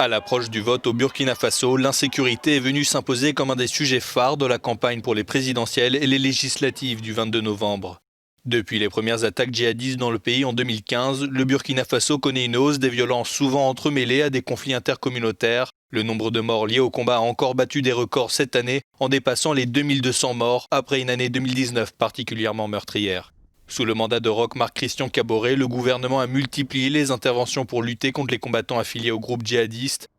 À l'approche du vote au Burkina Faso, l'insécurité est venue s'imposer comme un des sujets phares de la campagne pour les présidentielles et les législatives du 22 novembre. Depuis les premières attaques djihadistes dans le pays en 2015, le Burkina Faso connaît une hausse des violences souvent entremêlées à des conflits intercommunautaires. Le nombre de morts liés au combat a encore battu des records cette année, en dépassant les 2200 morts après une année 2019 particulièrement meurtrière. Sous le mandat de Roch Marc Christian Kaboré, le gouvernement a multiplié les interventions pour lutter contre les combattants affiliés au groupe djihadiste.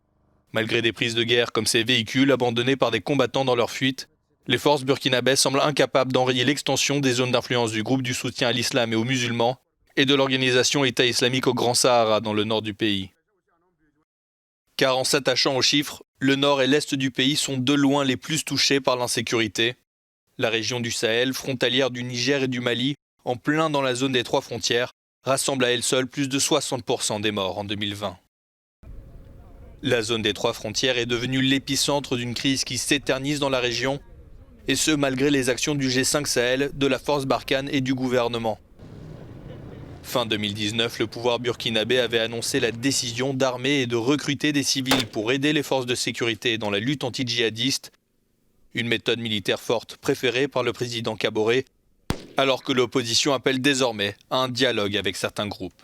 Malgré des prises de guerre comme ces véhicules abandonnés par des combattants dans leur fuite, les forces burkinabèses semblent incapables d'enrayer l'extension des zones d'influence du groupe du soutien à l'islam et aux musulmans et de l'organisation État islamique au Grand Sahara dans le nord du pays. Car en s'attachant aux chiffres, le nord et l'est du pays sont de loin les plus touchés par l'insécurité. La région du Sahel, frontalière du Niger et du Mali, en plein dans la zone des trois frontières, rassemble à elle seule plus de 60% des morts en 2020. La zone des trois frontières est devenue l'épicentre d'une crise qui s'éternise dans la région, et ce malgré les actions du G5 Sahel, de la force Barkhane et du gouvernement. Fin 2019, le pouvoir burkinabé avait annoncé la décision d'armer et de recruter des civils pour aider les forces de sécurité dans la lutte anti-djihadiste, une méthode militaire forte préférée par le président Kaboré, alors que l'opposition appelle désormais à un dialogue avec certains groupes.